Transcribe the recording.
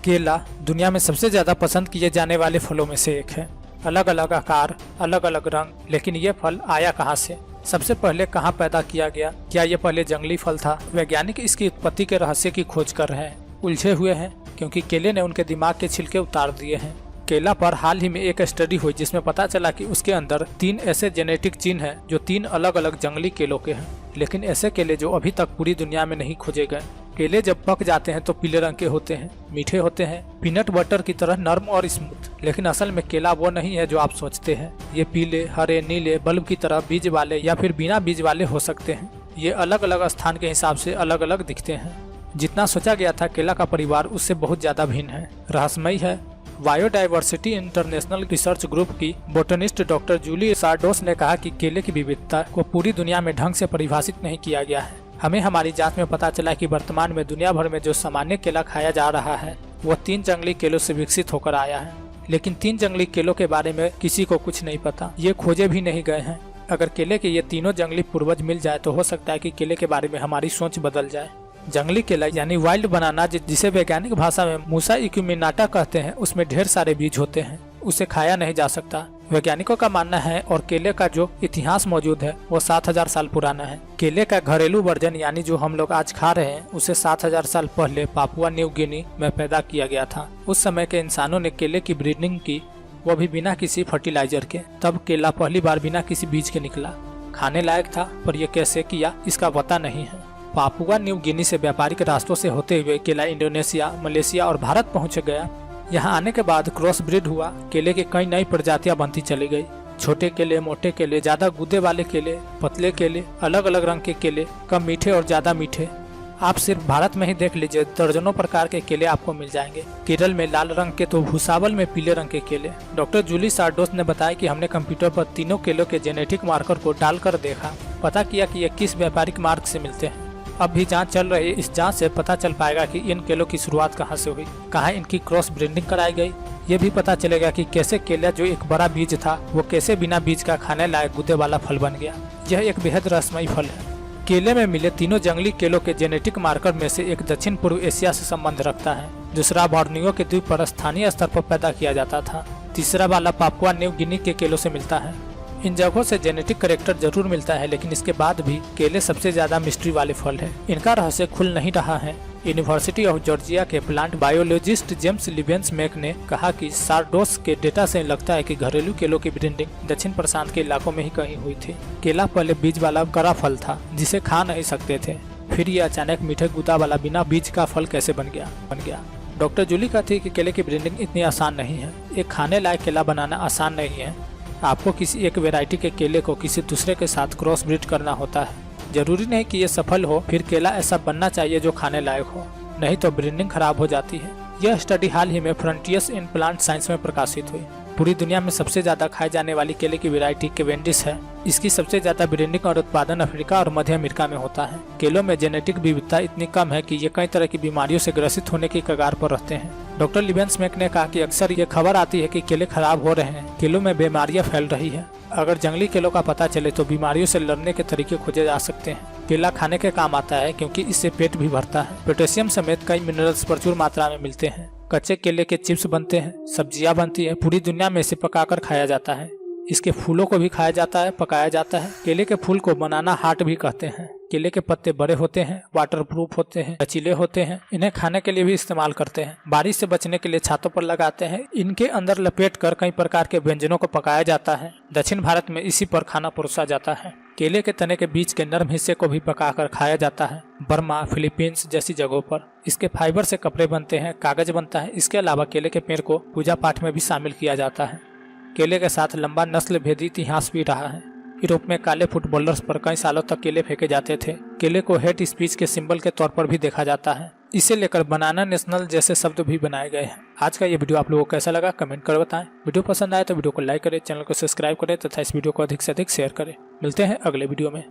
केला दुनिया में सबसे ज्यादा पसंद किए जाने वाले फलों में से एक है। अलग अलग आकार, अलग अलग रंग, लेकिन ये फल आया कहाँ से? सबसे पहले कहाँ पैदा किया गया? क्या ये पहले जंगली फल था? वैज्ञानिक इसकी उत्पत्ति के रहस्य की खोज कर रहे हैं, उलझे हुए हैं, क्योंकि केले ने उनके दिमाग के छिलके उतार दिए हैं। केला पर हाल ही में एक स्टडी हुई जिसमें पता चला कि उसके अंदर 3 ऐसे जेनेटिक जीन हैं जो 3 अलग अलग जंगली केलों के हैं, लेकिन ऐसे केले जो अभी तक पूरी दुनिया में नहीं खोजे गए। केले जब पक जाते हैं तो पीले रंग के होते हैं, मीठे होते हैं, पीनट बटर की तरह नर्म और स्मूथ, लेकिन असल में केला वो नहीं है जो आप सोचते हैं। ये पीले, हरे, नीले, बल्ब की तरह बीज वाले या फिर बिना बीज वाले हो सकते हैं। ये अलग अलग स्थान के हिसाब से अलग अलग दिखते हैं। जितना सोचा गया था केला का परिवार उससे बहुत ज्यादा भिन्न है, रहस्यमयी है। बायोडायवर्सिटी इंटरनेशनल रिसर्च ग्रुप की बोटनिस्ट डॉक्टर जूली सार्डोस ने कहा कि केले की विविधता को पूरी दुनिया में ढंग से परिभाषित नहीं किया गया है। हमें हमारी जांच में पता चला कि वर्तमान में दुनिया भर में जो सामान्य केला खाया जा रहा है वो 3 जंगली केलों से विकसित होकर आया है, लेकिन 3 जंगली केलों के बारे में किसी को कुछ नहीं पता, ये खोजे भी नहीं गए हैं। अगर केले के ये तीनों जंगली पूर्वज मिल जाए तो हो सकता है कि केले के बारे में हमारी सोच बदल जाए। जंगली केला यानी वाइल्ड बनाना, जिसे वैज्ञानिक भाषा में मूसा इक्यूमिनाटा कहते हैं, उसमें ढेर सारे बीज होते हैं, उसे खाया नहीं जा सकता। वैज्ञानिकों का मानना है और केले का जो इतिहास मौजूद है वो 7000 साल पुराना है। केले का घरेलू वर्जन यानी जो हम लोग आज खा रहे हैं उसे 7000 साल पहले पापुआ न्यू गिनी में पैदा किया गया था। उस समय के इंसानों ने केले की ब्रीडिंग की, वो भी बिना किसी फर्टिलाइजर के। तब केला पहली बार बिना किसी बीज के निकला, खाने लायक था, पर यह कैसे किया इसका पता नहीं है। पापुआ न्यू गिनी से व्यापारिक रास्तों से होते हुए केला इंडोनेशिया, मलेशिया और भारत पहुंच गया। यहाँ आने के बाद क्रॉस ब्रीड हुआ, केले की कई नई प्रजातियां बनती चली गई। छोटे केले, मोटे केले, ज्यादा गूदे वाले केले, पतले केले, अलग अलग रंग के केले, कम मीठे और ज्यादा मीठे। आप सिर्फ भारत में ही देख लीजिए, दर्जनों प्रकार के केले आपको मिल जाएंगे। केरल में लाल रंग के तो भूसावल में पीले रंग के केले। डॉक्टर जूली सार्डोस ने बताया कि हमने कंप्यूटर पर तीनों केलों के जेनेटिक मार्कर को डालकर देखा, पता किया कि ये किस व्यापारिक मार्ग से मिलते हैं। अब भी जांच चल रही है, इस जांच से पता चल पाएगा कि इन केलों की शुरुआत कहां से हुई, कहां इनकी क्रॉस ब्रीडिंग कराई गई। ये भी पता चलेगा कि कैसे केला जो एक बड़ा बीज था वो कैसे बिना बीज का खाने लायक गूदे वाला फल बन गया। यह एक बेहद रहस्यमयी फल है। केले में मिले तीनों जंगली केलों के जेनेटिक मार्कर में से एक दक्षिण पूर्व एशिया से संबंध रखता है, दूसरा बोर्नियो के द्वीप पर स्थानीय स्तर पर पैदा किया जाता था, तीसरा वाला पापुआ न्यू गिनी के केलों से मिलता है। इन जगहों से जेनेटिक करेक्टर जरूर मिलता है, लेकिन इसके बाद भी केले सबसे ज्यादा मिस्ट्री वाले फल है। इनका रहस्य खुल नहीं रहा है। यूनिवर्सिटी ऑफ जॉर्जिया के प्लांट बायोलॉजिस्ट जेम्स लिवेंसमैक ने कहा कि सार्डोस के डेटा से लगता है कि घरेलू केलों की ब्रीडिंग दक्षिण प्रशांत के इलाकों में ही कहीं हुई थी। केला पहले बीज वाला कड़ा फल था जिसे खा नहीं सकते थे, फिर ये अचानक मीठे गुदा वाला बिना बीज का फल कैसे बन गया। डॉक्टर जूली कहती है कि केले की ब्रीडिंग इतनी आसान नहीं है। एक खाने लायक केला बनाना आसान नहीं है। आपको किसी एक वैरायटी के केले को किसी दूसरे के साथ क्रॉस ब्रीड करना होता है। जरूरी नहीं कि ये सफल हो, फिर केला ऐसा बनना चाहिए जो खाने लायक हो, नहीं तो ब्रीडिंग खराब हो जाती है। यह स्टडी हाल ही में फ्रंटियर्स इन प्लांट साइंस में प्रकाशित हुई। पूरी दुनिया में सबसे ज्यादा खाए जाने वाली केले की वैरायटी केवेंडिश है। इसकी सबसे ज्यादा ब्रीडिंग और उत्पादन अफ्रीका और मध्य अमेरिका में होता है। केलों में जेनेटिक विविधता इतनी कम है कि ये कई तरह की बीमारियों से ग्रसित होने की कगार पर रहते हैं। डॉक्टर लिवेंसमैक ने कहा कि अक्सर ये खबर आती है कि केले खराब हो रहे हैं, केलों में बीमारियां फैल रही है। अगर जंगली केलों का पता चले तो बीमारियों से लड़ने के तरीके खोजे जा सकते हैं। केला खाने के काम आता है क्योंकि इससे पेट भी भरता है। पोटेशियम समेत कई मिनरल्स प्रचुर मात्रा में मिलते हैं। कच्चे केले के चिप्स बनते हैं, सब्जियां बनती हैं, पूरी दुनिया में इसे पकाकर खाया जाता है। इसके फूलों को भी खाया जाता है, पकाया जाता है। केले के फूल को बनाना हार्ट भी कहते हैं। केले के पत्ते बड़े होते हैं, वाटरप्रूफ होते हैं, लचीले होते हैं। इन्हें खाने के लिए भी इस्तेमाल करते हैं। बारिश से बचने के लिए छातों पर लगाते हैं। इनके अंदर लपेट कर कई प्रकार के व्यंजनों को पकाया जाता है। दक्षिण भारत में इसी पर खाना परोसा जाता है। केले के तने के बीच के नरम हिस्से को भी पकाकर खाया जाता है। बर्मा, फिलीपींस जैसी जगहों पर इसके फाइबर से कपड़े बनते हैं, कागज बनता है। इसके अलावा केले के पेड़ को पूजा पाठ में भी शामिल किया जाता है। केले के साथ लंबा नस्ल भेदी इतिहास भी रहा है। यूरोप में काले फुटबॉलर्स पर कई सालों तक केले फेंके जाते थे। केले को हेट स्पीच के सिंबल के तौर पर भी देखा जाता है। इसे लेकर बनाना नेशनल जैसे शब्द भी बनाए गए हैं। आज का ये वीडियो आप लोगों को कैसा लगा कमेंट कर बताएं। वीडियो पसंद आए तो वीडियो को लाइक करें, चैनल को सब्सक्राइब करें तथा इस वीडियो को अधिक से अधिक शेयर करें। मिलते हैं अगले वीडियो में।